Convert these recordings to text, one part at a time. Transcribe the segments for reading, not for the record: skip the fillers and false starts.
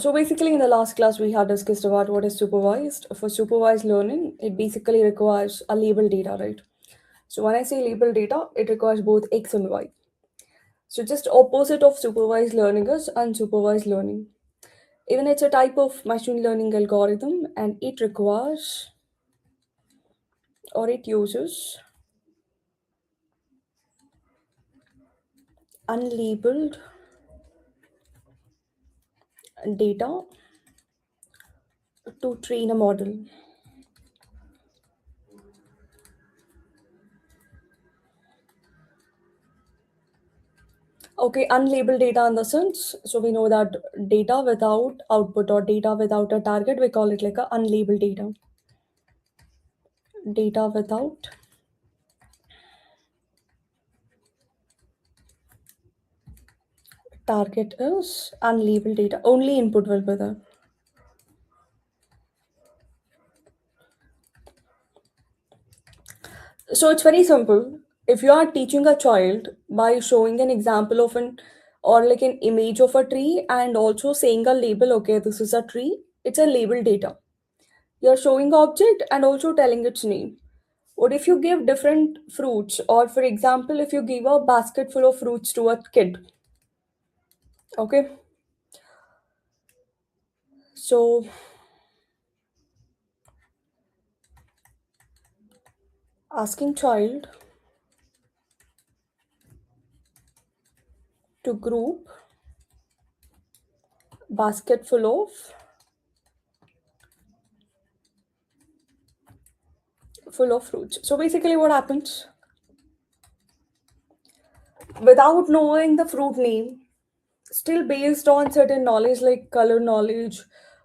So basically, in the last class, we had discussed about what is supervised. For supervised learning, it basically requires a label data, right? So when I say label data, it requires both X and Y. So just opposite of supervised learning is unsupervised learning. Even it's a type of machine learning algorithm, and it requires or it uses unlabeled data to train a model. Okay, unlabeled data in the sense, so we know that data without output or data without a target, we call it like a unlabeled data. Data without target is unlabeled data. Only input will be there. So it's very simple. If you are teaching a child by showing an example of an or like an image of a tree and also saying a label, okay, this is a tree, it's a label data. You're showing object and also telling its name. What if you give different fruits, or for example, if you give a basket full of fruits to a kid? Okay, so asking child to group basket full of fruits. So basically, what happens without knowing the fruit name, still based on certain knowledge like color knowledge,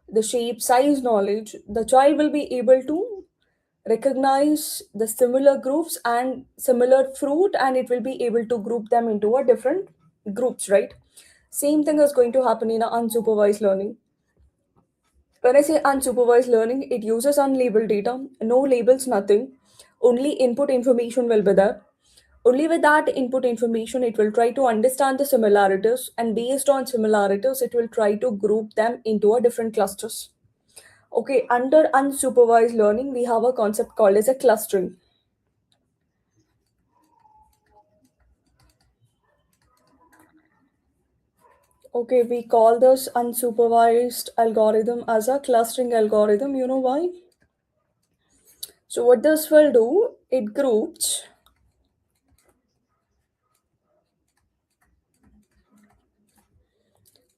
the shape, size knowledge, the child will be able to recognize the similar groups and similar fruit, and it will be able to group them into a different groups, right? Same thing is going to happen in a unsupervised learning. When I say unsupervised learning, it uses unlabeled data, no labels, nothing, only input information will be there. Only with that input information, it will try to understand the similarities, and based on similarities, it will try to group them into a different clusters. Okay, under unsupervised learning, we have a concept called as a clustering. Okay, we call this unsupervised algorithm as a clustering algorithm. You know why? So, what this will do, it groups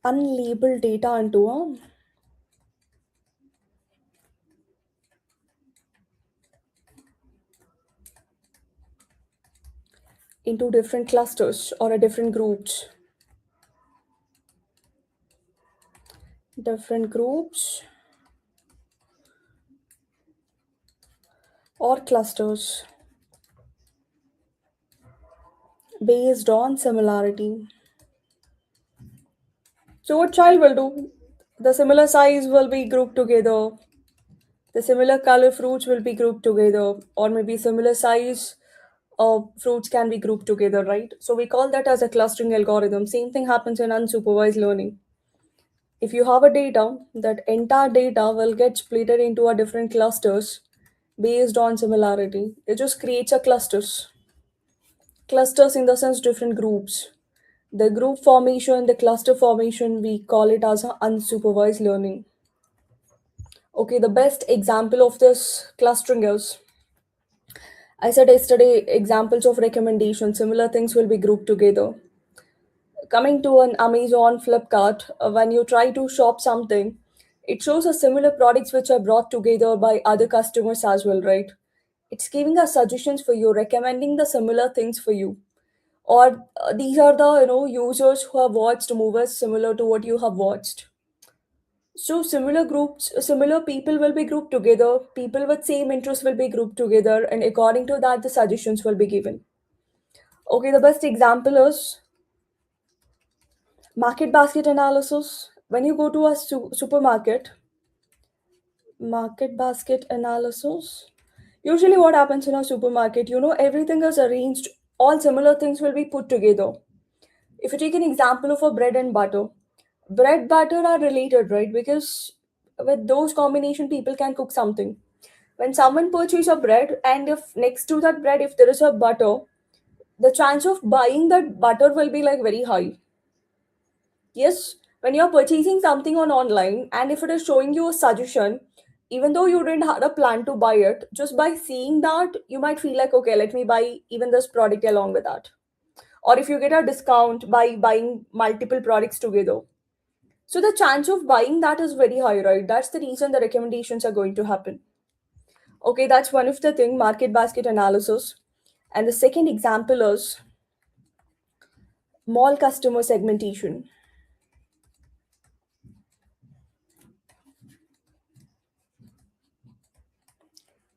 unlabeled data into different clusters or a different groups or clusters based on similarity. So, what child will do? The similar size will be grouped together. The similar color fruits will be grouped together, or maybe similar size fruits can be grouped together, right? So we call that as a clustering algorithm. Same thing happens in unsupervised learning. If you have a data, that entire data will get splitted into a different clusters based on similarity. It just creates a clusters. Clusters in the sense different groups. The group formation, the cluster formation, we call it as a unsupervised learning. Okay, the best example of this clustering is, I said yesterday, examples of recommendation, similar things will be grouped together. Coming to an Amazon Flipkart, when you try to shop something, it shows us similar products which are brought together by other customers as well, right? It's giving us suggestions for you, recommending the similar things for you. Or these are the users who have watched movies similar to what you have watched. So similar groups, similar people will be grouped together. People with same interests will be grouped together, and according to that, the suggestions will be given. Okay, the best example is market basket analysis. When you go to a supermarket, market basket analysis. Usually, what happens in a supermarket, everything is arranged, all similar things will be put together. If you take an example of a bread and butter, bread butter are related, right? Because with those combination, people can cook something. When someone purchases a bread, and if next to that bread, if there is a butter, the chance of buying that butter will be like very high. Yes, when you're purchasing something on online, and if it is showing you a suggestion, even though you didn't have a plan to buy it, just by seeing that, you might feel like, okay, let me buy even this product along with that. Or if you get a discount by buying multiple products together. So the chance of buying that is very high, right? That's the reason the recommendations are going to happen. Okay, that's one of the thing, market basket analysis. And the second example is mall customer segmentation.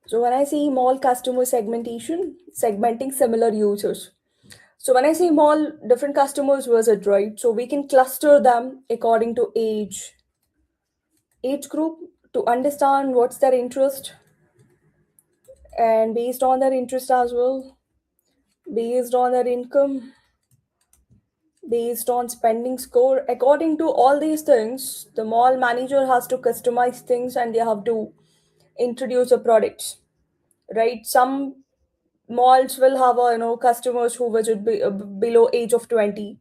So when I say mall customer segmentation, segmenting similar users. So when I say mall, different customers visit, right? So we can cluster them according to age group to understand what's their interest, and based on their interest as well, based on their income, based on spending score. According to all these things, the mall manager has to customize things and they have to introduce the products, right? Some malls will have customers who visit below age of 20.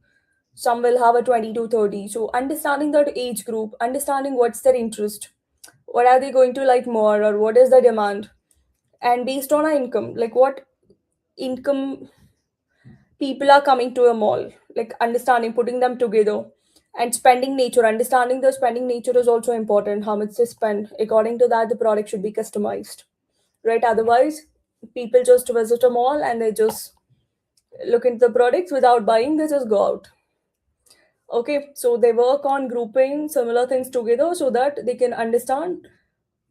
Some will have a 20 to 30. So understanding that age group, understanding what's their interest, what are they going to like more, or what is the demand, and based on our income, like what income people are coming to a mall, like understanding, putting them together. And spending nature, understanding the spending nature is also important, how much they spend. According to that, the product should be customized, right? Otherwise, people just visit a mall and they just look into the products without buying, they just go out. Okay, so they work on grouping similar things together so that they can understand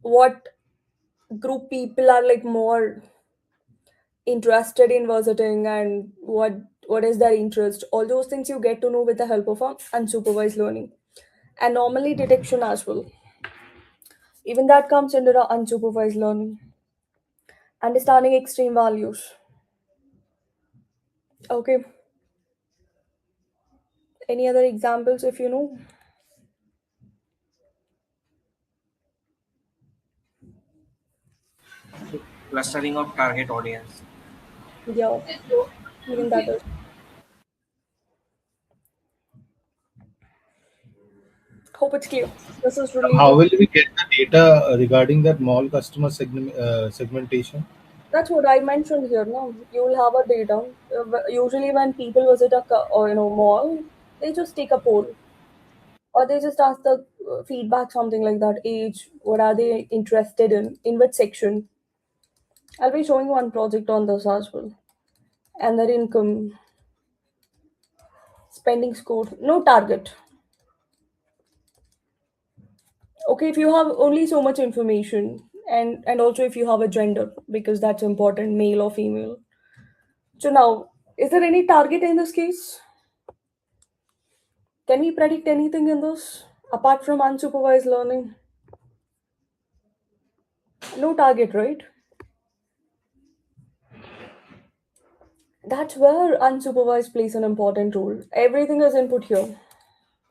what group people are like more interested in visiting, and what is their interest. All those things you get to know with the help of unsupervised learning. And normally detection as well, even that comes under the unsupervised learning. Understanding extreme values. Okay, any other examples if you know? So clustering of target audience. Yeah, even that is. Hope it's clear. This is How related. will we get the data regarding that mall customer segmentation? That's what I mentioned here. No, you will have a data. Usually, when people visit a or mall, they just take a poll, or they just ask the feedback, something like that. Age, what are they interested in which section. I'll be showing one project on this as well. And their income, spending score, no target. Okay, if you have only so much information, and also if you have a gender, because that's important, male or female. So now, is there any target in this case? Can we predict anything in this apart from unsupervised learning? No target, right? That's where unsupervised plays an important role. Everything is input here.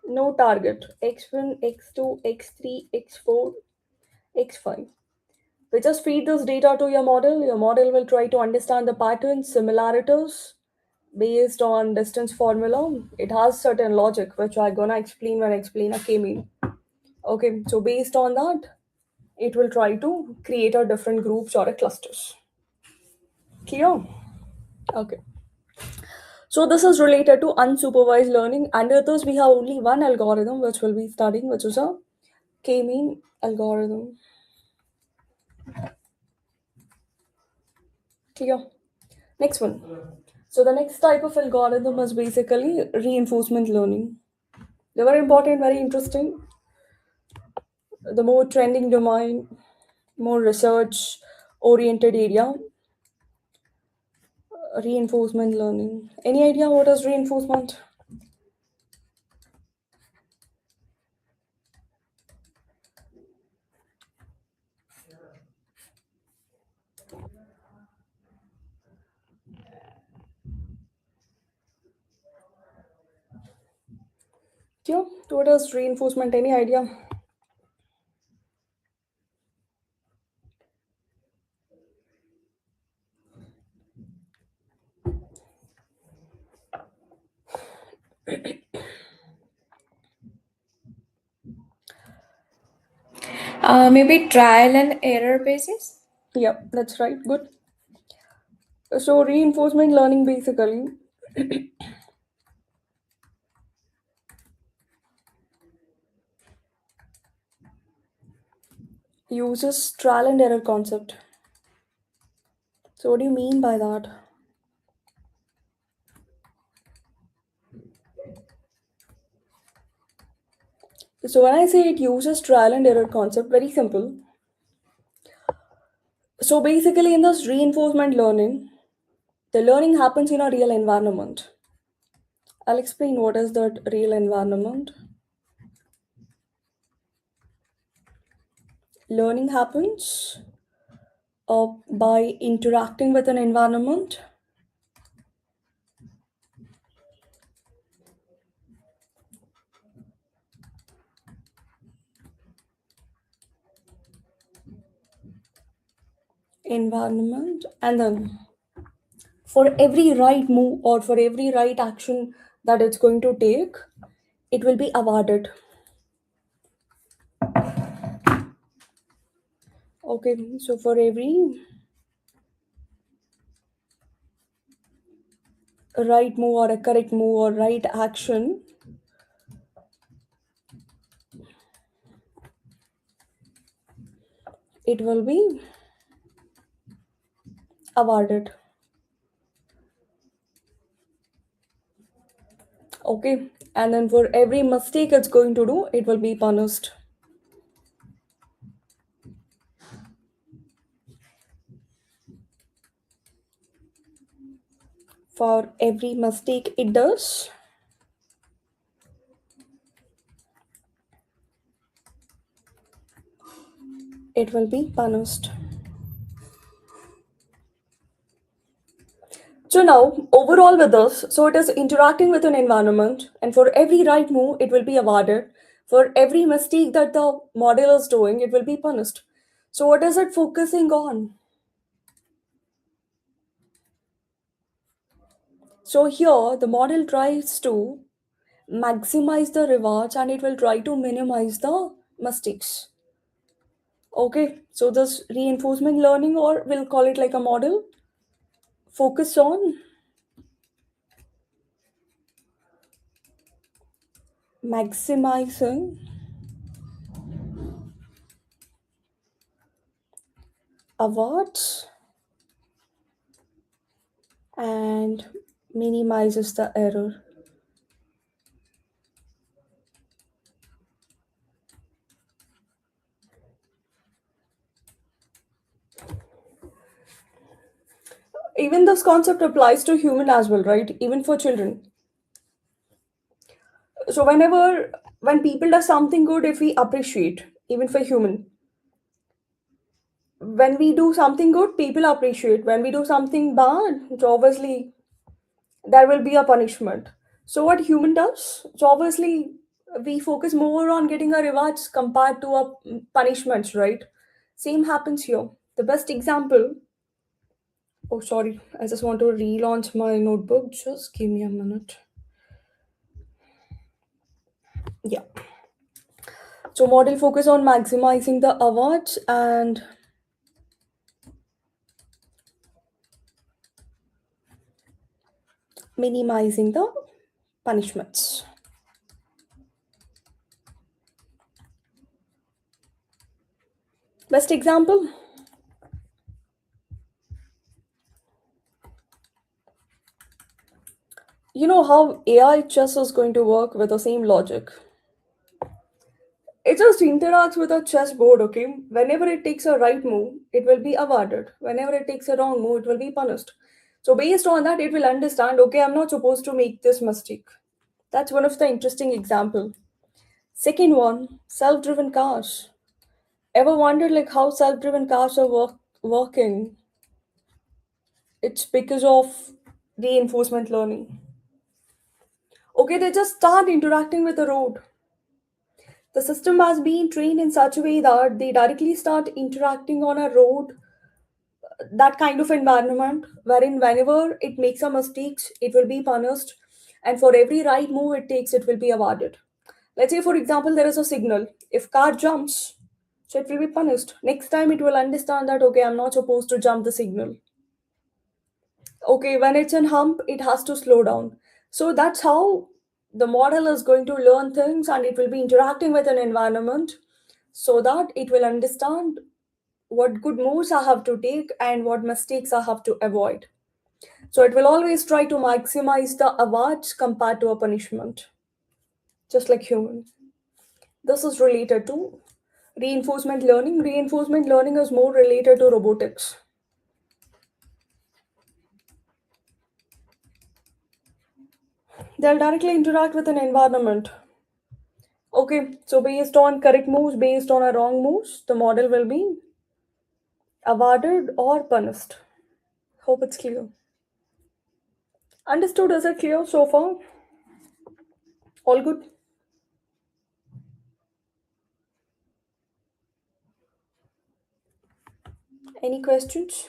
No target. X1, X2, X3, X4, X5. We just feed this data to your model. Your model will try to understand the patterns, similarities based on distance formula. It has certain logic, which I'm gonna explain when I explain a k-mean. Okay, so based on that, it will try to create a different groups or a clusters. Clear? Okay. So this is related to unsupervised learning. Under this, we have only one algorithm which we'll be studying, which is a k-mean algorithm. Clear? Next one. So the next type of algorithm is basically reinforcement learning. They were important, very interesting. The more trending domain, more research oriented area, reinforcement learning. Any idea what is reinforcement? Yeah. What is reinforcement? Any idea? Maybe trial and error basis. Yep, that's right. Good. So reinforcement learning basically uses trial and error concept. So what do you mean by that? So when I say it uses trial and error concept, very simple. So basically in this reinforcement learning, the learning happens in a real environment. I'll explain what is that real environment. Learning happens by interacting with an environment. Environment, and then for every right move or for every right action that it's going to take, it will be awarded. Okay, so for every right move or a correct move or right action, it will be awarded. Okay, and then for every mistake it's going to do, it will be punished. For every mistake it does, it will be punished. So now, overall with this, so it is interacting with an environment, and for every right move, it will be awarded. For every mistake that the model is doing, it will be punished. So what is it focusing on? So here, the model tries to maximize the rewards and it will try to minimize the mistakes. Okay, so this reinforcement learning, or we'll call it like a model, focus on maximizing awards and minimizes the error. Even this concept applies to human as well, right? Even for children. So when people do something good, if we appreciate, even for human, when we do something good, people appreciate. When we do something bad, so obviously there will be a punishment. So what human does, so obviously we focus more on getting a rewards compared to a punishments, right? Same happens here. The best example. Oh, sorry. I just want to relaunch my notebook. Just give me a minute. Yeah. So model focus on maximizing the awards and minimizing the punishments. Best example? You know how AI chess is going to work with the same logic. It just interacts with a chessboard, okay? Whenever it takes a right move, it will be awarded. Whenever it takes a wrong move, it will be punished. So based on that, it will understand, okay, I'm not supposed to make this mistake. That's one of the interesting example. Second one, self-driven cars. Ever wondered like how self-driven cars are working? It's because of reinforcement learning. Okay, they just start interacting with the road. The system has been trained in such a way that they directly start interacting on a road, that kind of environment wherein whenever it makes a mistakes, it will be punished, and for every right move it takes, it will be awarded. Let's say, for example, there is a signal. If car jumps, so it will be punished. Next time it will understand that okay, I'm not supposed to jump the signal. Okay, when it's in hump, it has to slow down. So that's how the model is going to learn things, and it will be interacting with an environment so that it will understand what good moves I have to take and what mistakes I have to avoid. So it will always try to maximize the awards compared to a punishment, just like human. This is related to reinforcement learning. Reinforcement learning is more related to robotics. They'll directly interact with an environment. Okay, so based on correct moves, based on a wrong moves, the model will be awarded or punished. Hope it's clear. Understood? Is it clear so far? All good? Any questions?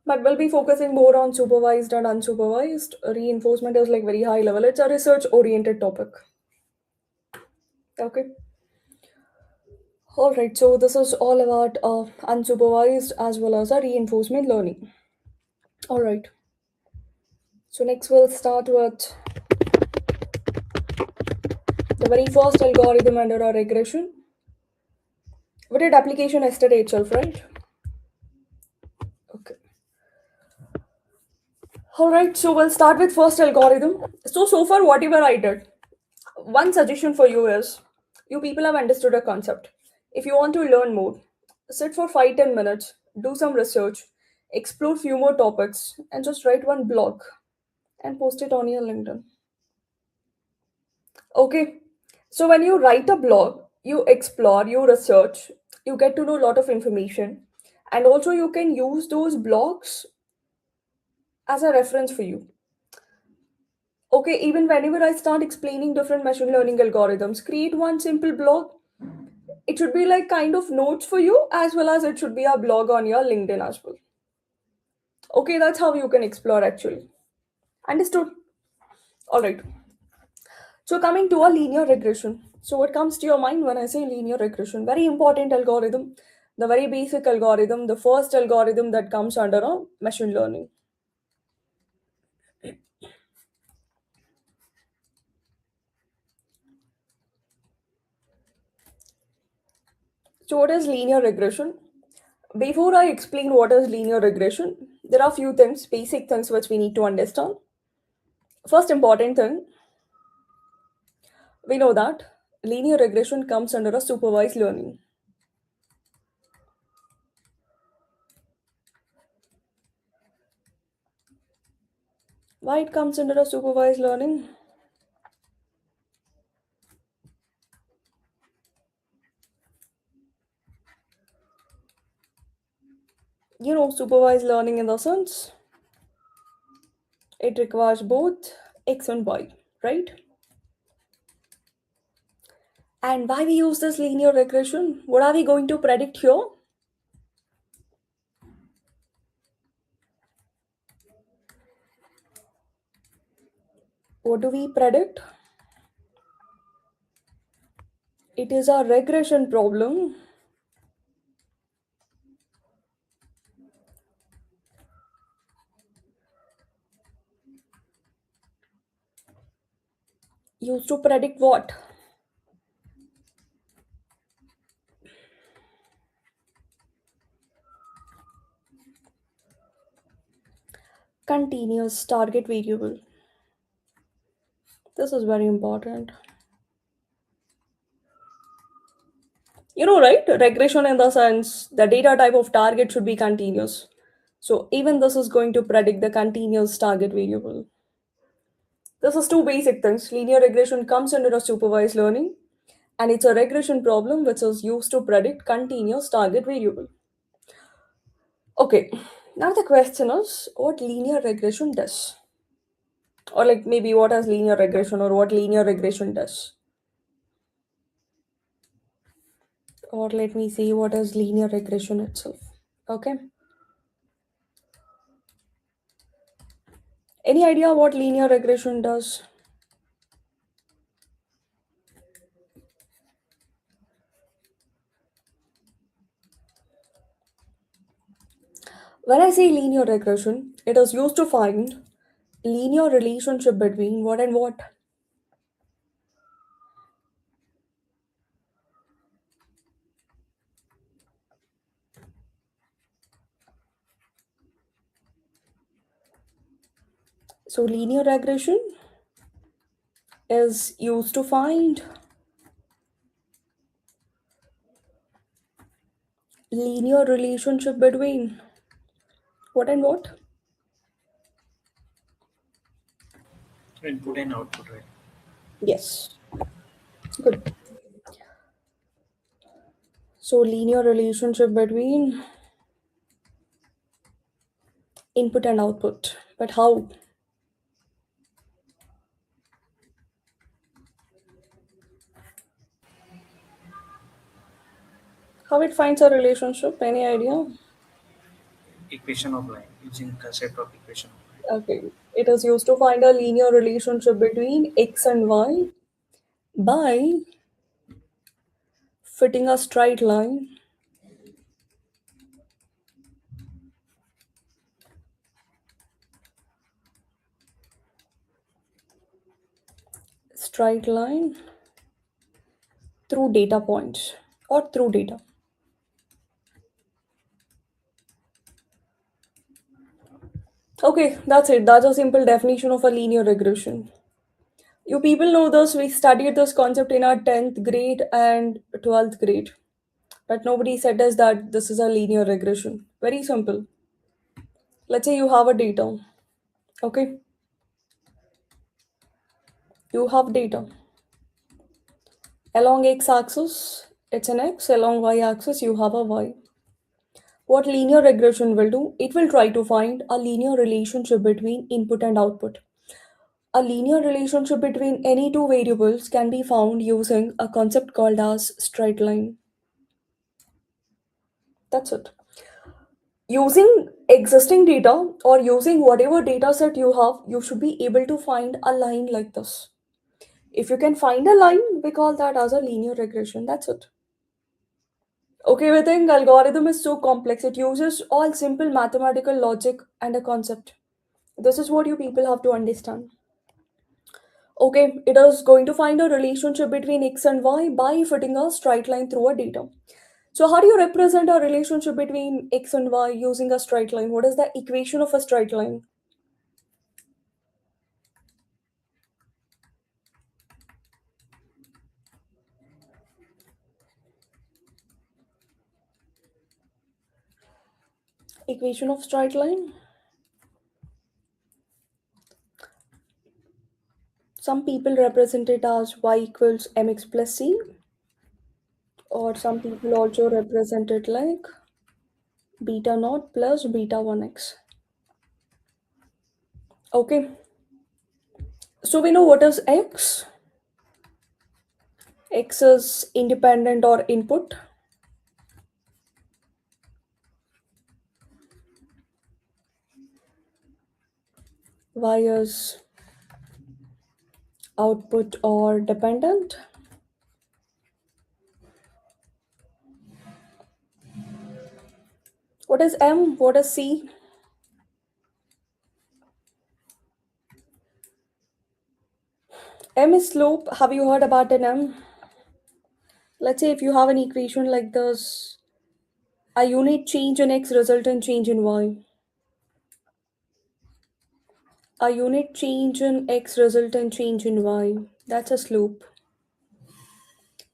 But we'll be focusing more on supervised and unsupervised. Reinforcement is like very high level. It's a research oriented topic. Okay. All right. So this is all about unsupervised as well as a reinforcement learning. All right. So next we'll start with the very first algorithm under our regression. We did application yesterday itself, right? Okay. All right. So we'll start with first algorithm. So far, whatever I did, one suggestion for you is, you people have understood a concept. If you want to learn more, sit for 5-10 minutes, do some research, explore few more topics, and just write one blog and post it on your LinkedIn. Okay. So when you write a blog, you explore, you research, you get to know a lot of information, and also you can use those blogs as a reference for you. Okay, even whenever I start explaining different machine learning algorithms, create one simple blog. It should be like kind of notes for you, as well as it should be a blog on your LinkedIn as well. Okay, that's how you can explore actually. Understood? All right. So coming to a linear regression. So what comes to your mind when I say linear regression? Very important algorithm, the very basic algorithm, the first algorithm that comes under a machine learning. So what is linear regression? Before I explain what is linear regression, there are few things, basic things which we need to understand. First important thing, we know that linear regression comes under a supervised learning. Why it comes under a supervised learning? Supervised learning in the sense it requires both X and Y, right? And why we use this linear regression? What are we going to predict here? What do we predict? It is a regression problem used to predict what? Continuous target variable. This is very important. Right? Regression in the sense the data type of target should be continuous. So even this is going to predict the continuous target variable. This is two basic things. Linear regression comes under a supervised learning, and it's a regression problem which is used to predict continuous target variable. Okay, now the question is what linear regression does. Or like maybe what is linear regression or what linear regression does. Or let me see what is linear regression itself. Okay. Any idea what linear regression does? When I say linear regression, it is used to find linear relationship between what and what. So linear regression is used to find linear relationship between what and what. Input and output, right? Yes, good. So linear relationship between input and output. But how? How it finds a relationship? Any idea? Equation of line, using concept of equation of line. Okay. It is used to find a linear relationship between x and y by fitting a straight line straight line through data points or through data. Okay, that's it. That's a simple definition of a linear regression. You people know this. We studied this concept in our 10th grade and 12th grade. But nobody said us that this is a linear regression. Very simple. Let's say you have a data. Okay, you have data. Along x-axis, it's an x. Along y-axis, you have a y. What linear regression will do? It will try to find a linear relationship between input and output. A linear relationship between any two variables can be found using a concept called as straight line. That's it. Using existing data or using whatever data set you have, you should be able to find a line like this. If you can find a line, we call that as a linear regression. That's it. Okay, we think algorithm is so complex. It uses all simple mathematical logic and a concept. This is what you people have to understand. Okay, it is going to find a relationship between x and y by fitting a straight line through a data. So how do you represent a relationship between x and y using a straight line? What is the equation of a straight line? Equation of straight line? Some people represent it as y equals mx plus c, or some people also represent it like beta naught plus beta 1x. Okay, so we know what is x. X is independent or input. Y is output or dependent. What is M? What is C? M is slope. Have you heard about an M? Let's say if you have an equation like this, a unit change in X result in change in Y. A unit change in X result in change in Y. That's a slope.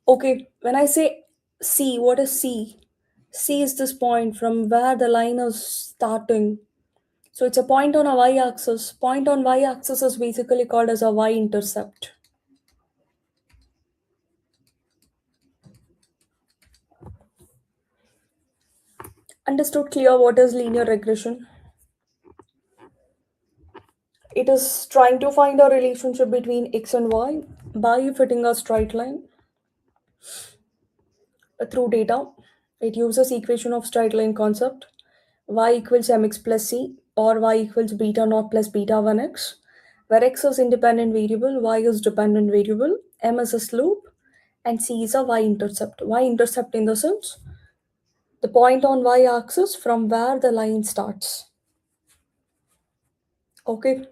Okay, when I say C, what is C? C is this point from where the line is starting. So it's a point on a y-axis. Point on y-axis is basically called as a y-intercept. Understood clear what is linear regression? It is trying to find a relationship between x and y by fitting a straight line through data. It uses equation of straight line concept, y equals mx plus c, or y equals beta naught plus beta 1x, where x is independent variable, y is dependent variable, m is a slope, and c is a y-intercept. Y-intercept in the sense the point on y-axis from where the line starts. Okay,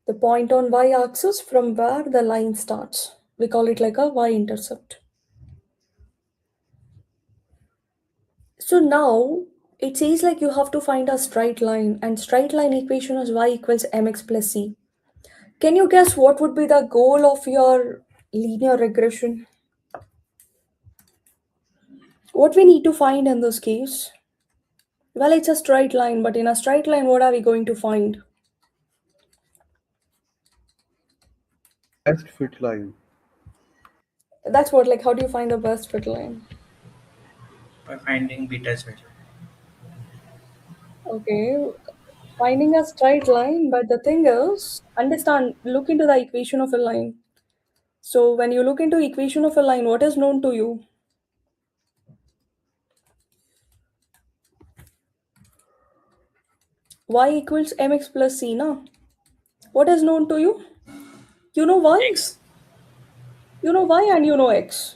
the point on y-axis from where the line starts. We call it like a y-intercept. So now it says like you have to find a straight line, and straight line equation is y equals mx plus c. Can you guess what would be the goal of your linear regression? What we need to find in this case? Well, it's a straight line, but in a straight line, what are we going to find? Best fit line. That's what, like, how do you find the best fit line? By finding beta's value. Okay, finding a straight line, but the thing is, understand, look into the equation of a line. So when you look into equation of a line, what is known to you? Y equals mx plus c, na? What is known to you? You know y, X. you know y, and you know x,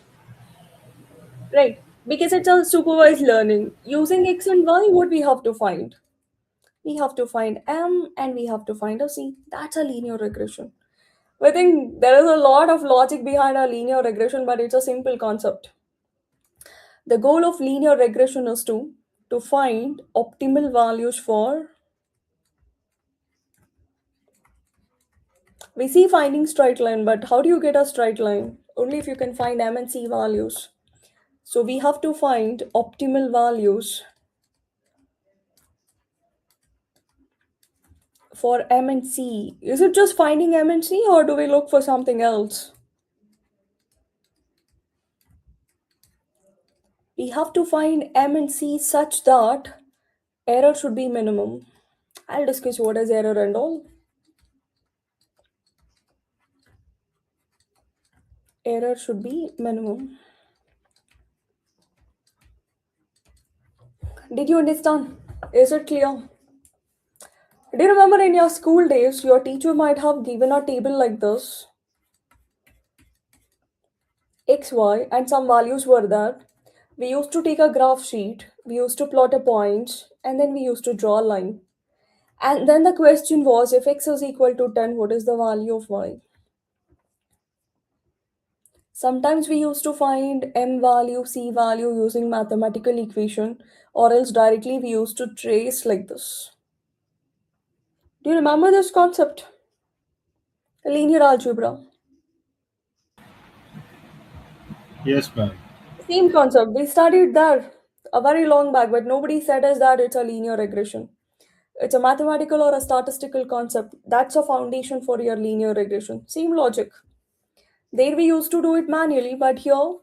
right? Because it's a supervised learning. Using x and y, what we have to find? We have to find m and we have to find a c. That's a linear regression. I think there is a lot of logic behind a linear regression, but it's a simple concept. The goal of linear regression is to find optimal values for. We see finding straight line, but how do you get a straight line? Only if you can find m and c values. So we have to find optimal values for m and c. Is it just finding m and c, or do we look for something else? We have to find m and c such that error should be minimum. I'll discuss what is error and all. Error should be minimum. Did you understand? Is it clear? Do you remember in your school days, your teacher might have given a table like this, x, y, and some values were there. We used to take a graph sheet, we used to plot a point, and then we used to draw a line. And then the question was, if x is equal to 10, what is the value of y? Sometimes we used to find m value, c value using mathematical equation, or else directly we used to trace like this. Do you remember this concept? Linear algebra. Yes, ma'am. Same concept. We studied that a very long back, but nobody said us that it's a linear regression. It's a mathematical or a statistical concept. That's a foundation for your linear regression. Same logic. There we used to do it manually, but here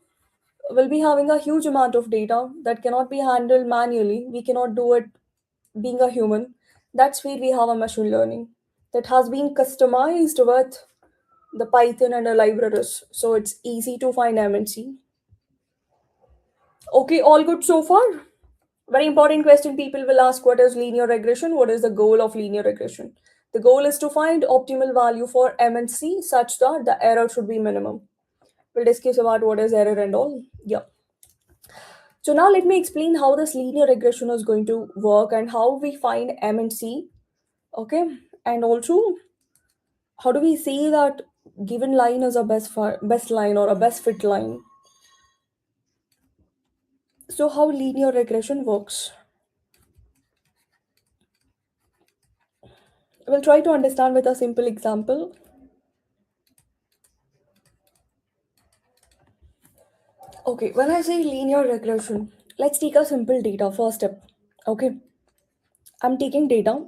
we'll be having a huge amount of data that cannot be handled manually. We cannot do it being a human. That's where we have a machine learning that has been customized with the Python and the libraries. So it's easy to find MNC. Okay, all good so far? Very important question people will ask, what is linear regression? What is the goal of linear regression? The goal is to find optimal value for M and C such that the error should be minimum. We'll discuss about what is error and all. Yeah. So now let me explain how this linear regression is going to work and how we find M and C. Okay. And also, how do we say that given line is a best line or a best fit line? So how linear regression works? We'll try to understand with a simple example. Okay, when I say linear regression, let's take a simple data first step. Okay, I'm taking data.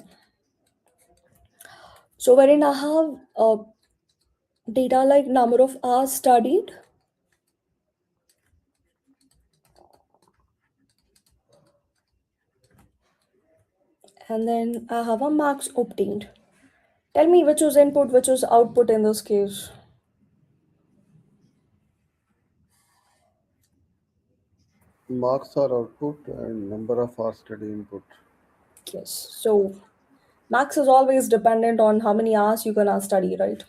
So wherein I have data like number of hours studied, and then I have a marks obtained. Tell me which was input, which was output in this case. Marks are output and number of hours study input. Yes. So max is always dependent on how many hours you're gonna study, right?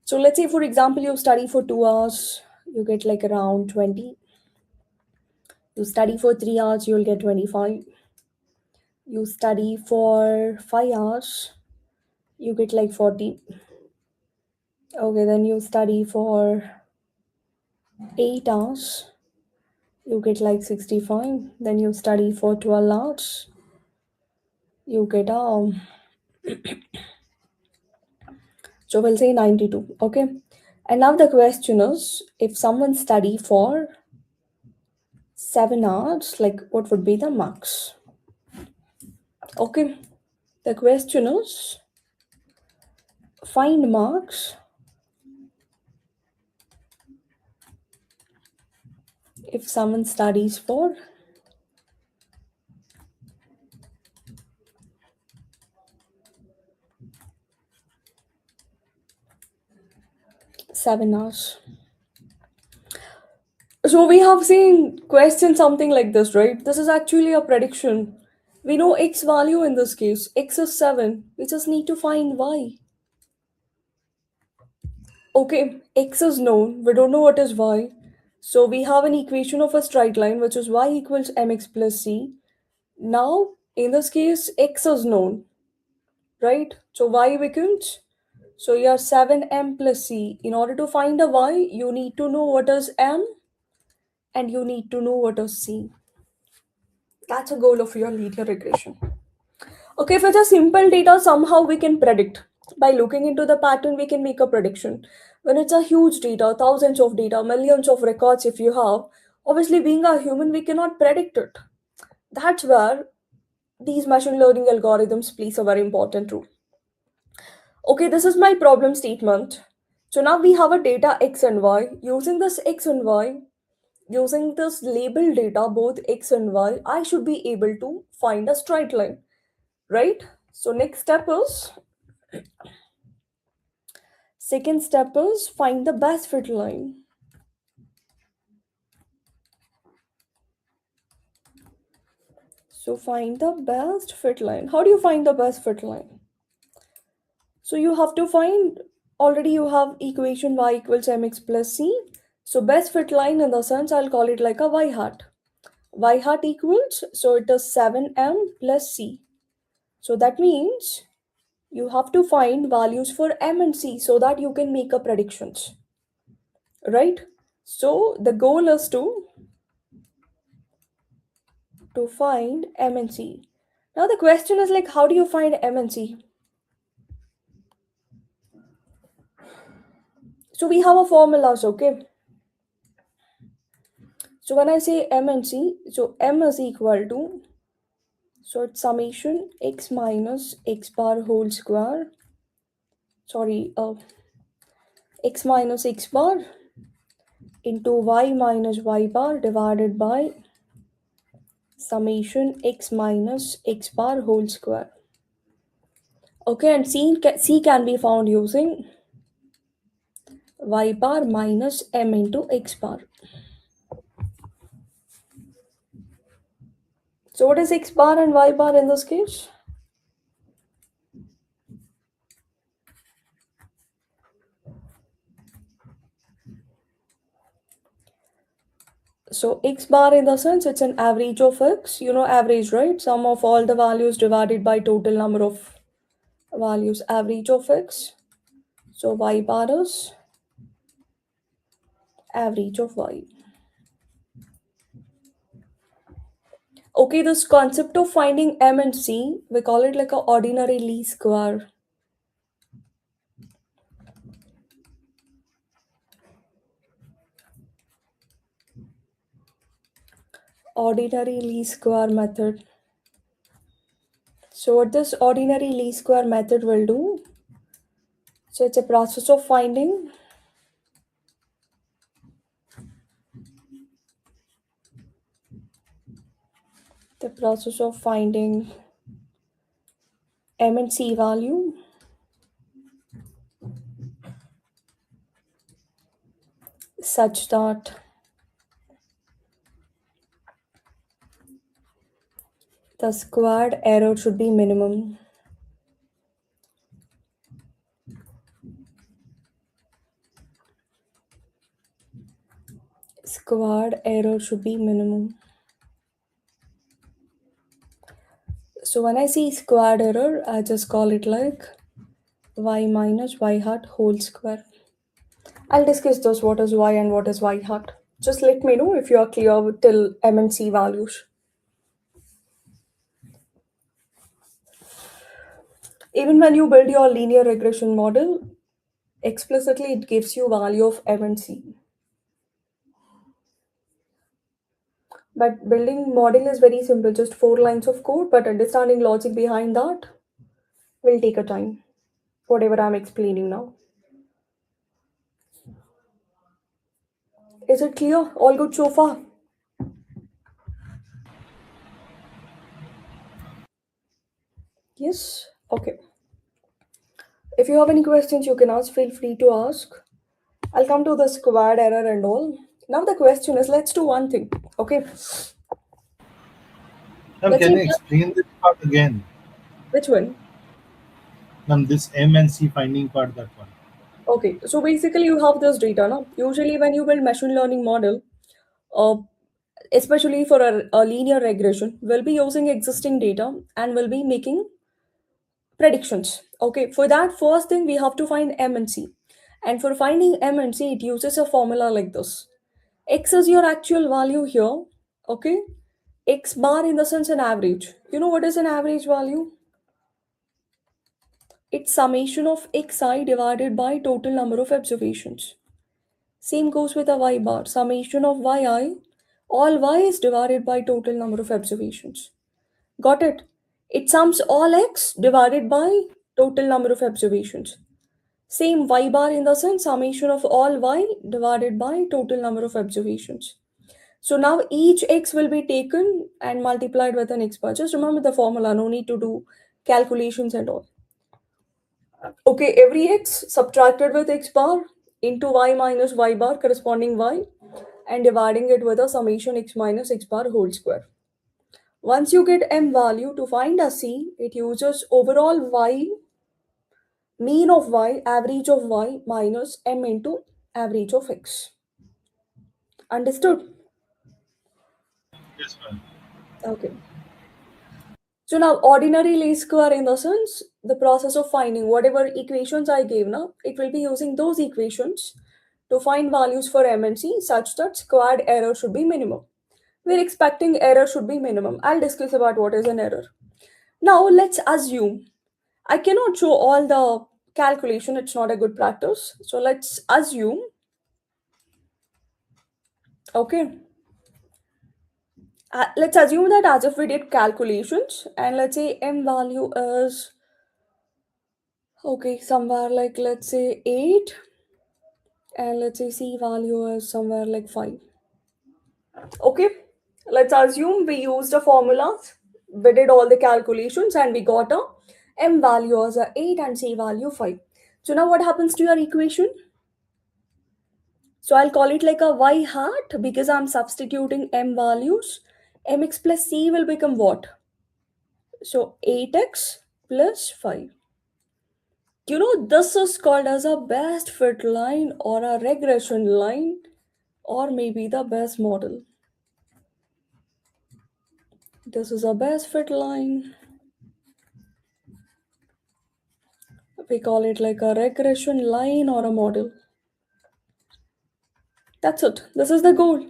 So let's say, for example, you study for 2 hours, you get like around 20. You study for 3 hours, you'll get 25. You study for 5 hours, you get like 40. Okay, then you study for 8 hours, you get like 65. Then you study for 12 hours, you get so we'll say 92. Okay. And now the question is, if someone study for 7 hours, like what would be the max? Okay. The question is, find marks if someone studies for 7 hours. So we have seen question something like this, right? This is actually a prediction. We know x value in this case. X is 7. We just need to find y. Okay, x is known. We don't know what is y. So we have an equation of a straight line, which is y equals mx plus c. Now, in this case, x is known, right? So y becomes, so you have 7m plus c. In order to find a y, you need to know what is m and you need to know what is c. That's a goal of your linear regression. Okay, if it's a simple data, somehow we can predict. By looking into the pattern, we can make a prediction. When it's a huge data, thousands of data, millions of records, if you have, obviously being a human, we cannot predict it. That's where these machine learning algorithms plays a very important role. Okay, this is my problem statement. So now we have a data x and y. Using this x and y, using this label data, both x and y, I should be able to find a straight line, right? So next step is, second step is find the best fit line. So find the best fit line. How do you find the best fit line? So you have to find, already you have equation y equals mx plus c. So best fit line, in the sense, I'll call it like a y hat. Y hat equals, so it is 7m plus c. So that means you have to find values for m and c so that you can make a predictions, right? So the goal is to find m and c. Now the question is like, how do you find m and c? So we have a formulas, okay? So when I say m and c, so m is equal to, so it's summation x minus x bar whole square. Sorry, x minus x bar into y minus y bar divided by summation x minus x bar whole square. Okay, and c can be found using y bar minus m into x bar. So what is x bar and y bar in this case? So x bar, in the sense, it's an average of x. You know average, right? Sum of all the values divided by total number of values, average of x. So y bar is average of y. Okay, this concept of finding m and c, we call it like a ordinary least square. Ordinary least square method. So what this ordinary least square method will do, so it's a process of finding m and c value such that the squared error should be minimum. Squared error should be minimum. So when I see squared error, I just call it like y minus y hat whole square. I'll discuss those, what is y and what is y hat. Just let me know if you are clear till m and c values. Even when you build your linear regression model, explicitly it gives you value of m and c. But building model is very simple, just 4 lines of code, but understanding logic behind that will take a time, whatever I'm explaining now. Is it clear? All good so far? Yes? Okay. If you have any questions, you can ask, feel free to ask. I'll come to the squared error and all. Now the question is, let's do one thing, okay? Ma'am, Let's can see you explain this part again? which one. Ma'am, this M and C finding part, that one. Okay, so basically you have this data, no? Usually when you build machine learning model, uh, especially for a linear regression, we'll be using existing data and we'll be making predictions. Okay, for that first thing we have to find M and C. And for finding M and C, it uses a formula like this. X is your actual value here, okay? X bar in the sense an average. You know what is an average value? It's summation of xi divided by total number of observations. Same goes with a y bar. Summation of yi, all y is divided by total number of observations. Got it? It sums all x divided by total number of observations. Same y bar in the sense summation of all y divided by total number of observations. So now each x will be taken and multiplied with an x bar. Just remember the formula, no need to do calculations and all. Okay, every x subtracted with x bar into y minus y bar corresponding y and dividing it with a summation x minus x bar whole square. Once you get m value, to find a c, it uses overall y, mean of y, average of y minus m into average of x. Understood? Yes, ma'am. Okay. So now ordinary least square in the sense, the process of finding whatever equations I gave now, it will be using those equations to find values for m and c such that squared error should be minimum. We're expecting error should be minimum. I'll discuss about what is an error. Now let's assume, I cannot show all the calculation, it's not a good practice. So let's assume, okay, let's assume that as if we did calculations and let's say m value is, okay, somewhere like let's say 8 and let's say c value is somewhere like 5. Okay, let's assume we used a formula, we did all the calculations and we got a m value as a 8 and c value 5. So now what happens to your equation? So I'll call it like a y hat because I'm substituting m values. Mx plus c will become what? So 8x plus 5. You know, this is called as a best fit line or a regression line or maybe the best model. This is a best fit line. We call it like a regression line or a model. That's it. This is the goal.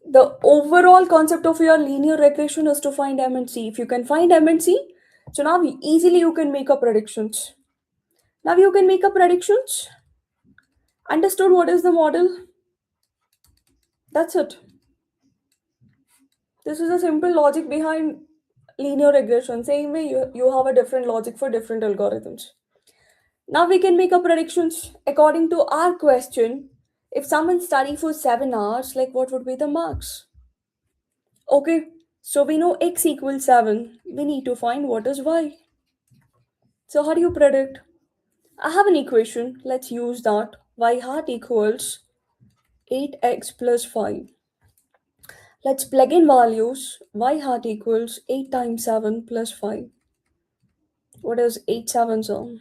The overall concept of your linear regression is to find M and C. If you can find M and C, so now easily you can make up predictions. Now you can make up predictions. Understood what is the model? That's it. This is a simple logic behind linear regression. Same way you have a different logic for different algorithms. Now we can make up predictions according to our question. If someone study for 7 hours, like what would be the marks? Okay, so we know x equals 7. We need to find what is y. So how do you predict? I have an equation. Let's use that. Y hat equals 8x plus 5. Let's plug in values. Y hat equals 8 times 7 plus 5. What is 8 sevens on?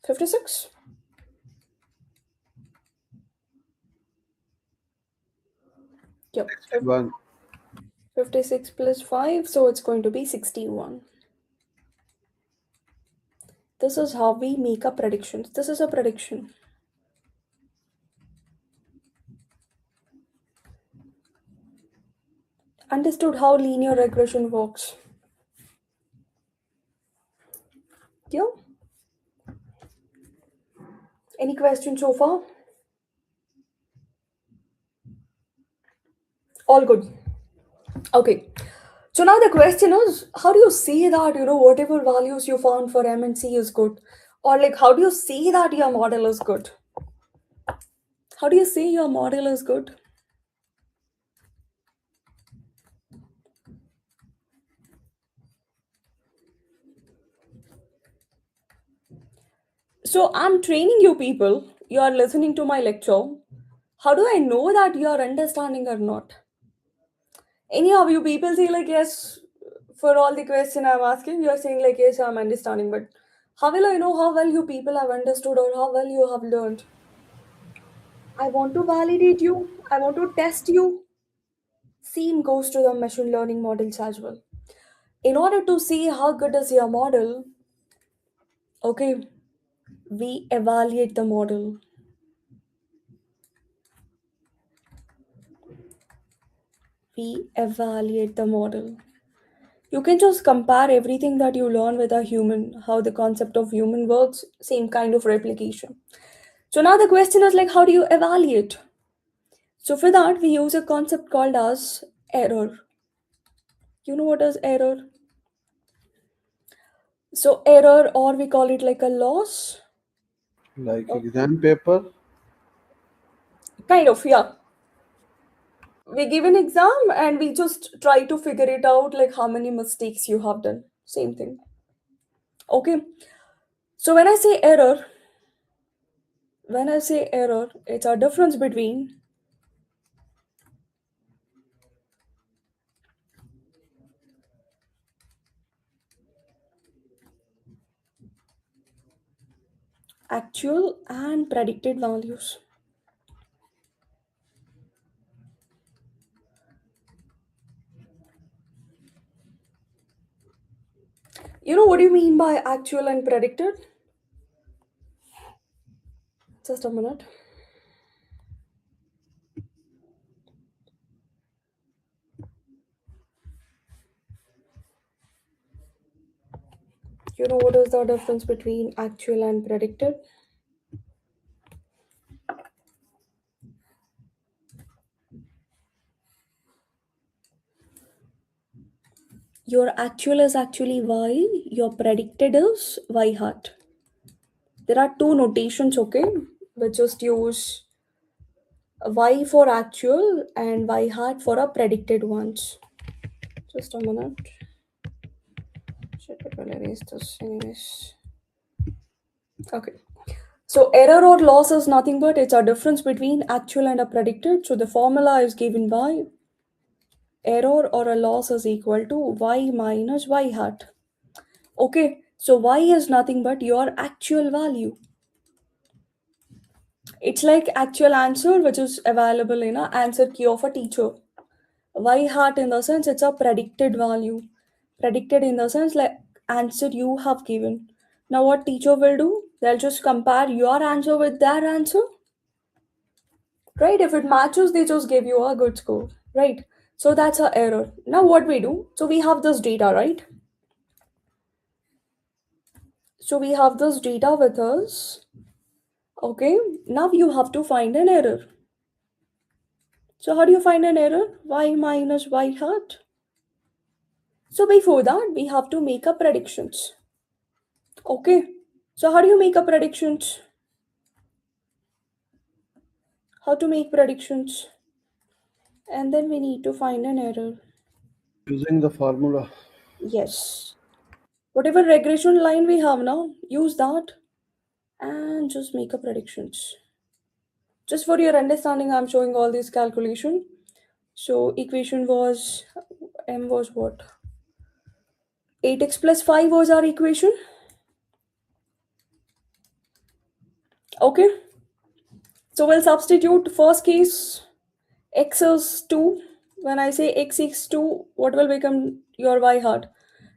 56. Yep. 61. 56 plus 5, so it's going to be 61. This is how we make a prediction. This is a prediction. Understood how linear regression works? Yeah? Any questions so far? All good. Okay. So now the question is, how do you say that, whatever values you found for M and C is good? Or like, how do you say that your model is good? How do you say your model is good? So I'm training you people. You are listening to my lecture. How do I know that you are understanding or not? Any of you people say like yes for all the question I'm asking, you are saying like yes, I'm understanding, but how will I know how well you people have understood or how well you have learned? I want to validate you. I want to test you. Same goes to the machine learning models as well. In order to see how good is your model, okay, we evaluate the model. We evaluate the model. You can just compare everything that you learn with a human, how the concept of human works, same kind of replication. So now the question is like, how do you evaluate? So for that, we use a concept called as error. You know what is error? So error, or we call it like a loss. Like Oh, exam paper. kind of, yeah. We give an exam and we just try to figure it out, like how many mistakes you have done. Same thing. Okay. So when I say error, it's a difference between actual and predicted values. You know what do you mean by actual and predicted? Just a minute. You know what is the difference between actual and predicted? Your actual is actually y, your predicted is y hat. There are two notations, okay? We just use y for actual and y hat for a predicted ones. Just a minute. Shit, it will erase this anyways. Okay. So error or loss is nothing but it's a difference between actual and a predicted. So the formula is given by error or a loss is equal to y minus y hat. Okay, so y is nothing but your actual value. It's like actual answer which is available in a answer key of a teacher. Y hat in the sense it's a predicted value. Predicted in the sense like answer you have given. Now what teacher will do? They'll just compare your answer with their answer. Right? If it matches, they just give you a good score. Right? So that's our error. Now what we do? So we have this data, right? So we have this data with us. Okay, now you have to find an error. So how do you find an error? Y minus y hat. So before that, we have to make a predictions. Okay, so how do you make a predictions? How to make predictions? And then we need to find an error. Using the formula. Yes. Whatever regression line we have now, use that. and just make a predictions. Just for your understanding, I'm showing all these calculation. So equation was, m was what? 8x plus 5 was our equation. Okay. So we'll substitute first case x is 2. When I say x is 2, what will become your y hat?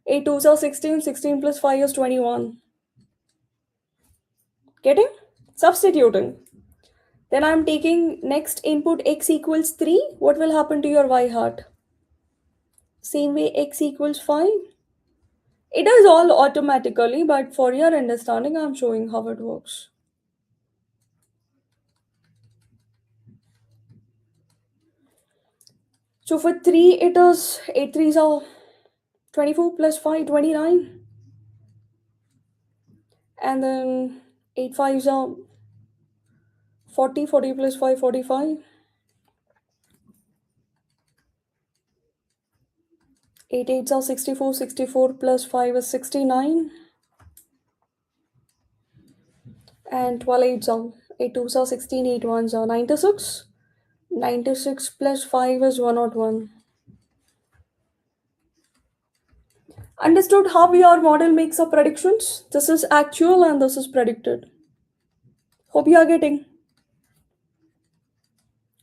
8 2s are 16, 16 plus 5 is 21. Getting? Substituting. Then I'm taking next input x equals 3. What will happen to your y hat? Same way x equals 5. It does all automatically, but for your understanding, I'm showing how it works. So for 3, it is 8 3s are 24 plus 5, 29. And then 8 5s are 40, 40 plus 5, 45. 8 8s are 64, 64 plus 5 is 69. And 12 8s are 8 2s are 16, 8 1s are 96. 96 plus 5 is 101. Understood how your model makes up predictions? This is actual and this is predicted. Hope you are getting.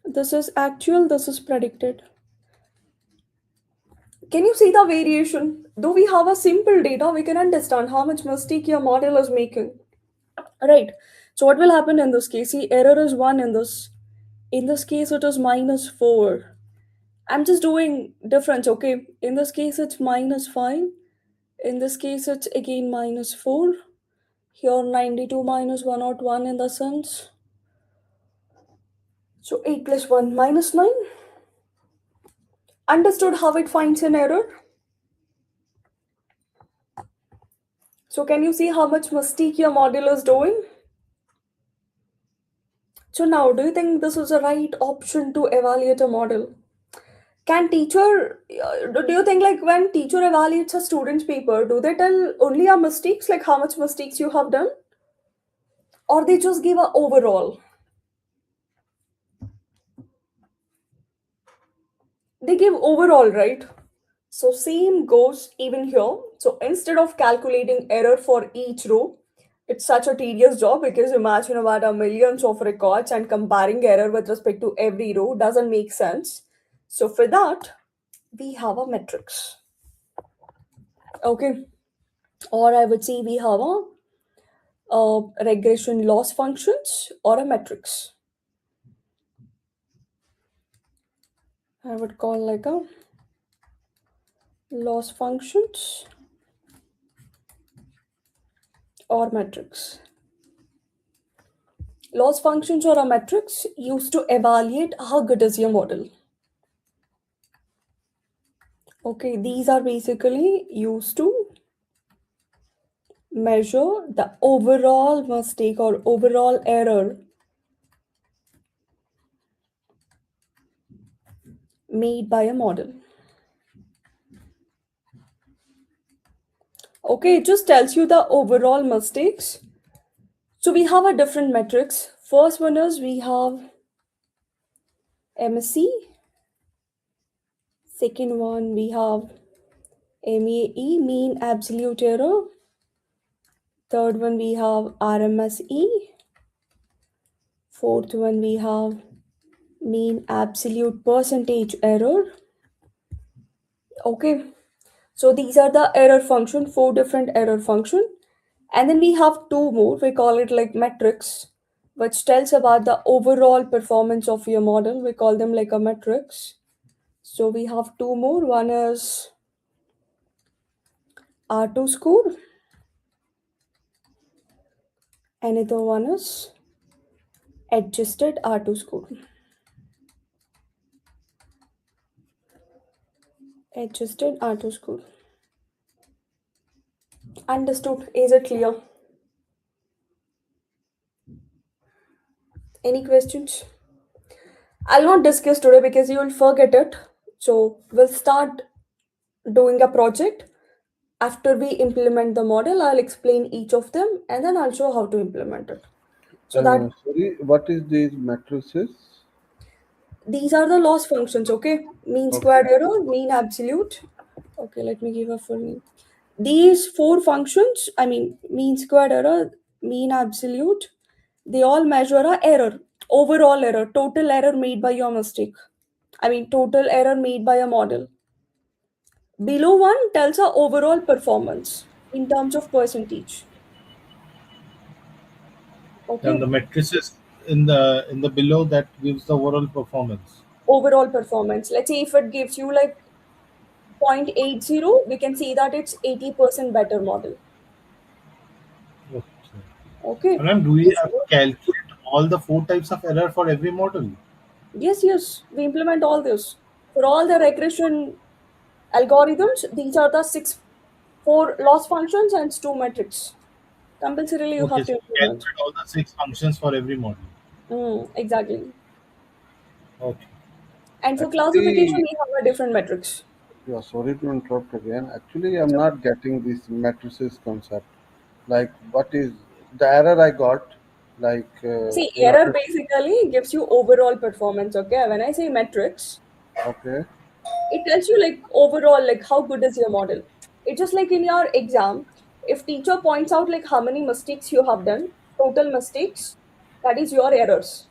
This is actual, this is predicted. Can you see the variation? Though we have a simple data, we can understand how much mistake your model is making. Right. So what will happen in this case? See, error is 1 in this. In this case, it is minus 4. I'm just doing difference, okay? In this case, it's minus 5. In this case, it's again minus 4. Here, 92 minus 101 in the sense. So 8 plus 1 minus 9. Understood how it finds an error? So can you see how much mistake your model is doing? So now, do you think this is the right option to evaluate a model? Can teacher, do you think like when teacher evaluates a student's paper, do they tell only our mistakes, like how much mistakes you have done? Or they just give a overall? They give overall, right? So same goes even here. So instead of calculating error for each row, it's such a tedious job because imagine about a millions of records and comparing error with respect to every row doesn't make sense. So for that, we have a matrix. Okay. Or I would say we have a regression loss functions or a matrix. I would call like a loss functions or matrix. Loss functions or a matrix used to evaluate how good is your model. Okay, these are basically used to measure the overall mistake or overall error made by a model. Okay, it just tells you the overall mistakes. So we have a different metrics. First one is we have MSE. Second one we have MAE, mean absolute error. Third one we have RMSE. Fourth one we have mean absolute percentage error. Okay, so these are the error function, 4 different error function. And then we have 2 more, we call it like metrics, which tells about the overall performance of your model. We call them like a metrics. So we have 2 more. One is R2 score. Another one is adjusted R2 score. Adjusted R2 score. Understood? Is it clear? Any questions? I'll not discuss today because you will forget it. So we'll start doing a project. After we implement the model, I'll explain each of them and then I'll show how to implement it. So that Sorry, what is these matrices? these are the loss functions, okay? Mean Okay. squared error, mean absolute. Okay, let me give a full name. These four functions, I mean, mean squared error, mean absolute, they all measure a error, overall error, total error made by your mistake. I mean, total error made by a model. Below one tells a overall performance in terms of percentage. And Okay, the matrices in the below that gives the overall performance. overall performance. Let's say if it gives you like 0.80, we can see that it's 80% better model. Okay. Okay. And then do we have to calculate all the four types of error for every model? Yes, we implement all this. For all the regression algorithms, these are the four loss functions and two metrics. Compulsorily, you Okay, have so to we implement. calculate all the six functions for every model. Exactly. Okay. And for classification, Actually, we have a different metrics. yeah, sorry to interrupt again. Actually, I'm not getting this matrices concept. Like, what is the error I got? Like, See, in error order. basically gives you overall performance. Okay, when I say metrics, Okay. it tells you like overall like how good is your model. It's just like in your exam, if teacher points out like how many mistakes you have done, total mistakes, that is your errors.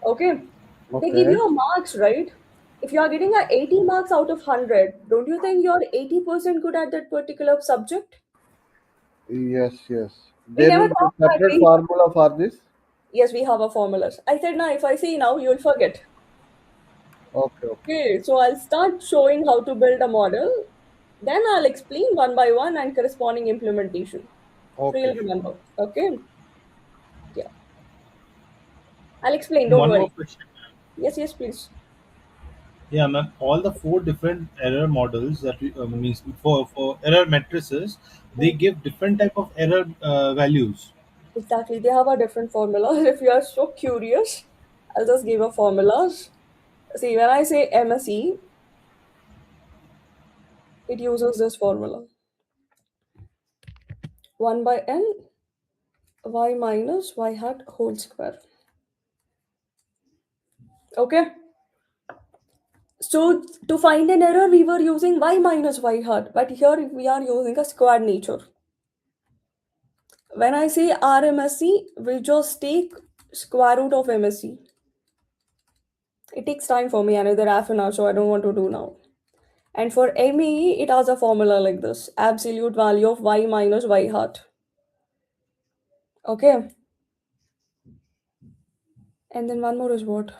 Okay, they give Okay. you a marks, right? If you are getting a 80 marks out of 100, don't you think you're 80% good at that particular subject? Yes, yes. We There never will be talk a that separate way. formula for this. Yes, we have a formulas. I said now if I say now you'll forget. Okay, okay, Okay, so I'll start showing how to build a model. Then I'll explain one by one and corresponding implementation. So okay. you'll remember. Okay? Yeah. I'll explain, And don't one more worry. question. Yes, please. Yeah, ma'am. All the four different error models that we means for error matrices, they give different type of error values. Exactly. They have a different formula. If you are so curious, I'll just give a formulas. See, when I say MSE, it uses this formula. 1 by n y minus y hat whole square. Okay? So to find an error, we were using y minus y hat, but here we are using a squared nature. When I say RMSE, we just take square root of MSE. It takes time for me, another half an hour, so I don't want to do now. And for ME, it has a formula like this: absolute value of y minus y hat. Okay. And then one more is what?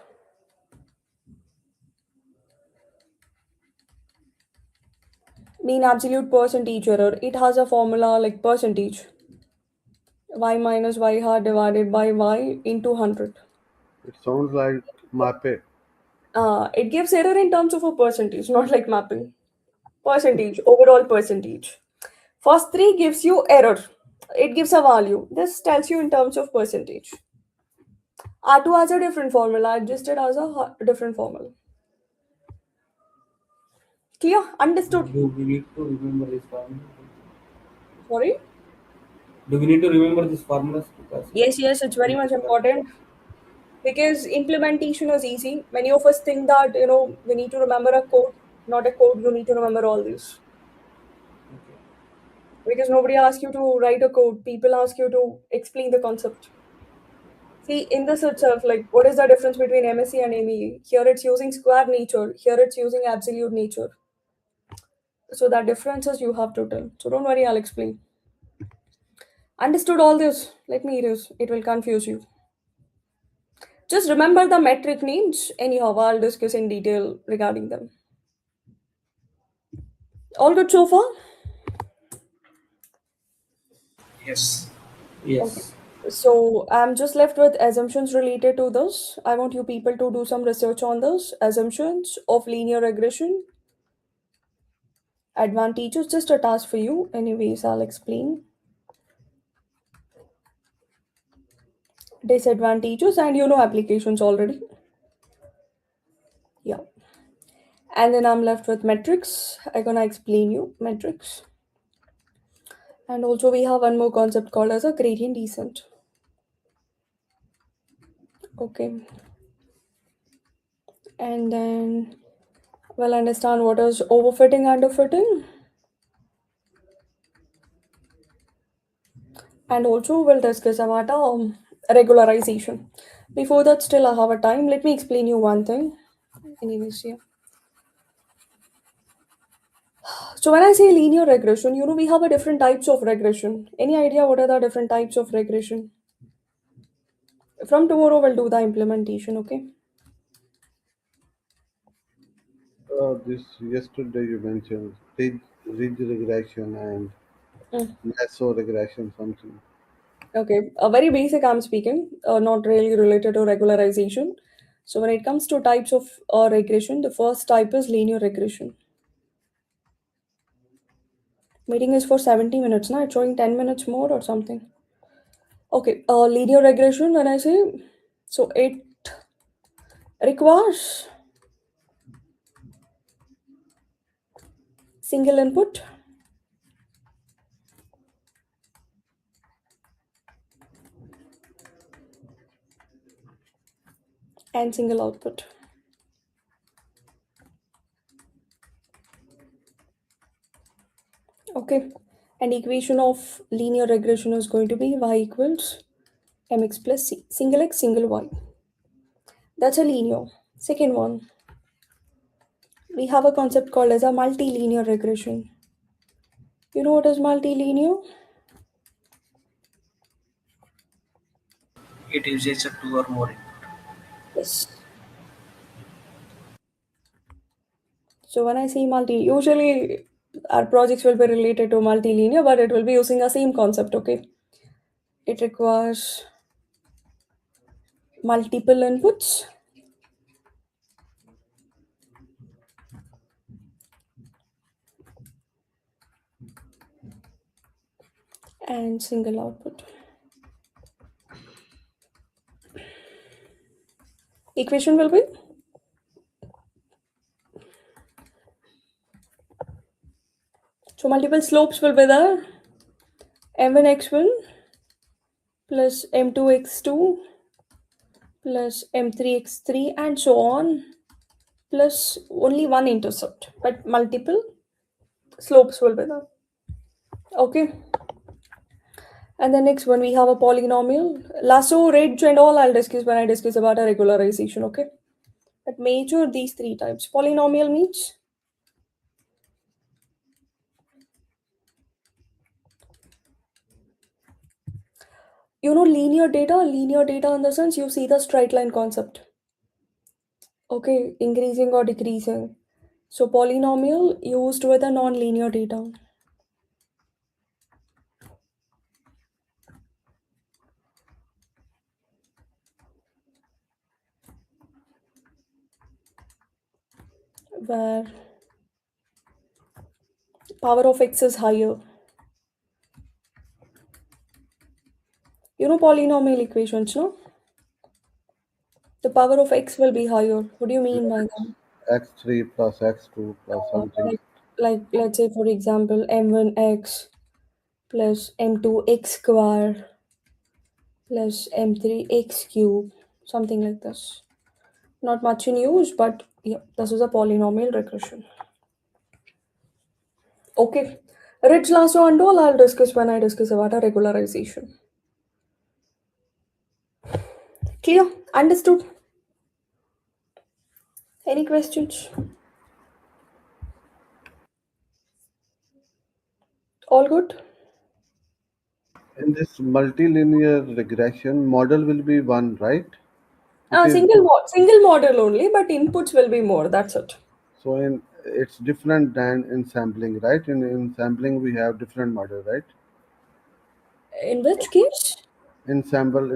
Mean absolute percentage error. It has a formula like percentage. Y minus y hat divided by y into 100. It sounds like MAPE. It gives error in terms of a percentage, not like mapping. Percentage, overall percentage. First three gives you error. It gives a value. This tells you in terms of percentage. R2 has a different formula. Adjusted has a different formula. Clear? Understood? Do we need to remember this formula? Sorry? Do we need to remember these formulas? Because Yes, it's very much important because implementation is easy. Many of us think that, we need to remember a code, not a code. You need to remember all this. okay. Because nobody asks you to write a code. People ask you to explain the concept. See, in this itself, like, what is the difference between MSc and ME? Here it's using square nature. Here it's using absolute nature. So that differences you have to tell. So don't worry, I'll explain. Understood all this? Let me erase. It will confuse you. Just remember the metric names. Anyhow, I'll discuss in detail regarding them. All good so far? Yes. Okay. Yes. So I'm just left with assumptions related to this. I want you people to do some research on this. Assumptions of linear regression. Advantages, just a task for you. Anyways, I'll explain. Disadvantages and applications already. Yeah. And then I'm left with metrics. I'm gonna explain you metrics. And also we have one more concept called as a gradient descent. Okay. And then we'll understand what is overfitting, underfitting. And also we'll discuss about regularization. Before that, still I have a time. Let me explain you one thing. Anyways, yeah. So when I say linear regression, we have a different types of regression. Any idea what are the different types of regression? From tomorrow we'll do the implementation, okay? This yesterday you mentioned ridge regression and Mm. lasso regression something. Okay, a very basic I'm speaking, not really related to regularization. So when it comes to types of regression, the first type is linear regression. Meeting is for 70 minutes now, it's showing 10 minutes more or something. Okay, linear regression, when I say, so it requires single input and single output. Okay, and equation of linear regression is going to be y equals mx plus c, single x, single y. That's a linear. Second one, we have a concept called as a multilinear regression. You know what is multilinear? It uses a two or more input. Yes. So when I say usually our projects will be related to multilinear, but it will be using the same concept, okay? It requires multiple inputs and single output. Equation will be so multiple slopes will be there. M1 x1 plus M2 x2 plus M3 x3 and so on, plus only one intercept, but multiple slopes will be there. Okay. And the next one we have a polynomial. Lasso, ridge, and all I'll discuss when I discuss about a regularization, okay? But major these three types. Polynomial means linear data in the sense you see the straight line concept. Okay, increasing or decreasing. So polynomial used with a non-linear data. Where power of x is higher. Polynomial equations, no? The power of x will be higher. What do you mean by that? X3 plus X2 plus something. Like let's say for example m1x plus m2 x square plus m3 x cube, something like this. Not much in use, but yeah, this is a polynomial regression. Okay, ridge, lasso, and all I'll discuss when I discuss about a regularization. Clear? Understood? Any questions? All good? In this multilinear regression, model will be one, right? It is Single model only, but inputs will be more. That's it. so in it's different than in sampling, right? In sampling we have different model, right? In which case? Ensemble.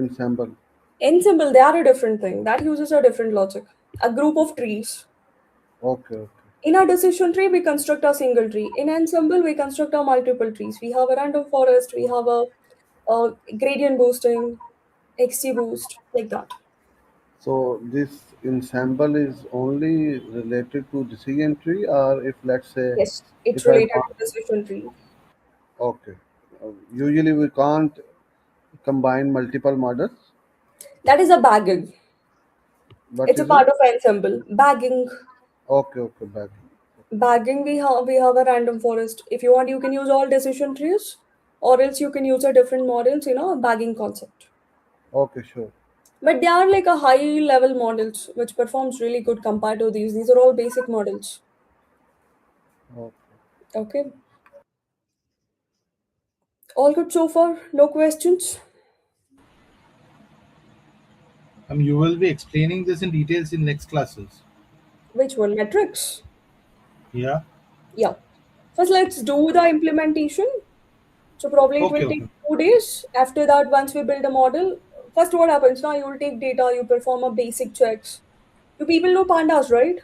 Ensemble, they are a different thing. That uses a different logic. A group of trees. Okay. In a decision tree, we construct a single tree. In ensemble, we construct a multiple trees. We have a random forest, we have a gradient boosting, XG boost, like that. So this ensemble is only related to decision tree, or if let's say Yes, it's if I related want, to decision tree. okay. Usually we can't combine multiple models. That is a bagging. What It's a is it? part of ensemble. Bagging. Okay, okay, back. Bagging, we have a random forest. If you want, you can use all decision trees, or else you can use a different models, bagging concept. Okay, sure. But they are like a high level models which performs really good compared to these. These are all basic models. Okay. Okay. All good so far? No questions? You will be explaining this in details in next classes. Which one? Metrics? Yeah. Yeah. First, let's do the implementation. So probably it Okay. will take Okay. 2 days. After that, once we build a model, first what happens now? You will take data, you perform a basic checks. You people know pandas, right?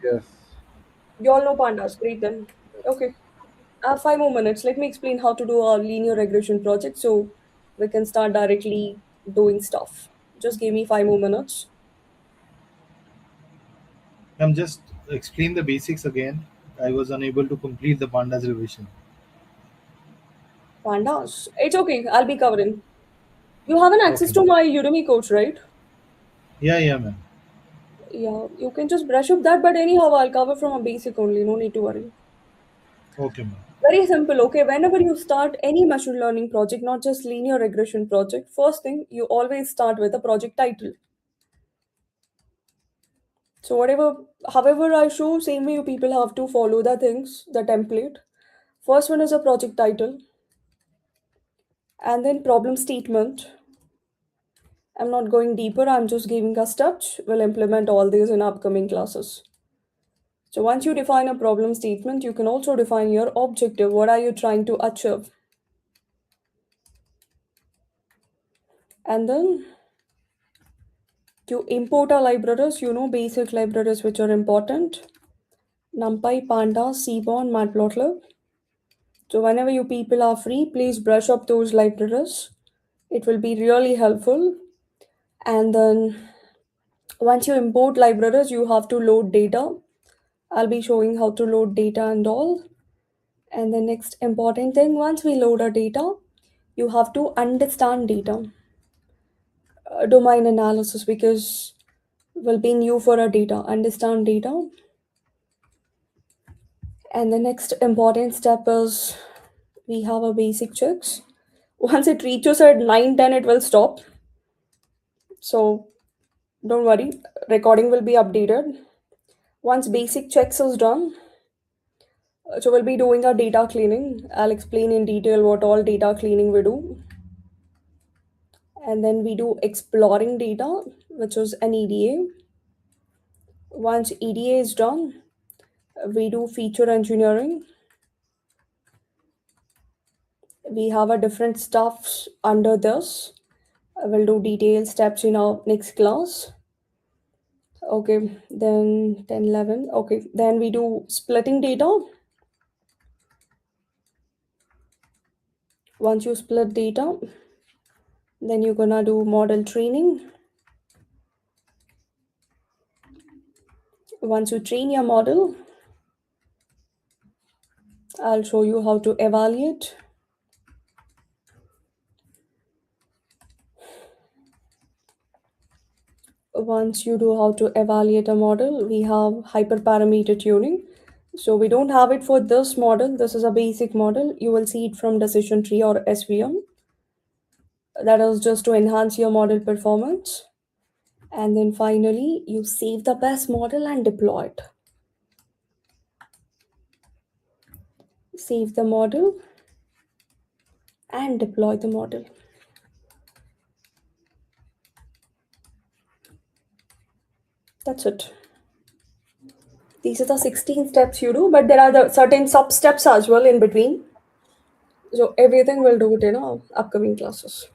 Yes. You all know pandas. Great then. Okay. 5 more minutes. Let me explain how to do our linear regression project so we can start directly doing stuff. Just give me 5 more minutes. I'm just explain the basics again. I was unable to complete the pandas revision. Pandas. It's okay. I'll be covering. You have an access Okay. to my Udemy coach, right? Yeah. Yeah, man. Yeah, you can just brush up that, but anyhow, I'll cover from a basic only. No need to worry. Okay, man. Very simple, okay? Whenever you start any machine learning project, not just linear regression project, first thing you always start with a project title. So however I show, same way you people have to follow the things, the template. First one is a project title, and then problem statement. I'm not going deeper, I'm just giving us steps. We'll implement all these in upcoming classes. So once you define a problem statement, you can also define your objective. What are you trying to achieve? And then you import our libraries, basic libraries which are important. NumPy, Pandas, Seaborn, Matplotlib. So whenever you people are free, please brush up those libraries. It will be really helpful. And then once you import libraries, you have to load data. I'll be showing how to load data and all. And the next important thing, once we load our data, you have to understand data. Domain analysis, because will be new for our data. Understand data. And the next important step is we have a basic checks. Once it reaches at 9:10, it will stop. So don't worry, recording will be updated. Once basic checks is done, so we'll be doing our data cleaning. I'll explain in detail what all data cleaning we do. And then we do exploring data, which is an EDA. Once EDA is done, we do feature engineering. We have a different stuffs under this. We'll do detailed steps in our next class. Okay, then 10, 11. Okay, then we do splitting data. Once you split data, then you're gonna do model training. Once you train your model, I'll show you how to evaluate. Once you do how to evaluate a model, we have hyperparameter tuning. So we don't have it for this model. This is a basic model. You will see it from decision tree or SVM. That is just to enhance your model performance. And then finally, you save the best model and deploy it. Save the model and deploy the model. That's it. These are the 16 steps you do, but there are the certain sub steps as well in between. So everything we'll do it in our upcoming classes.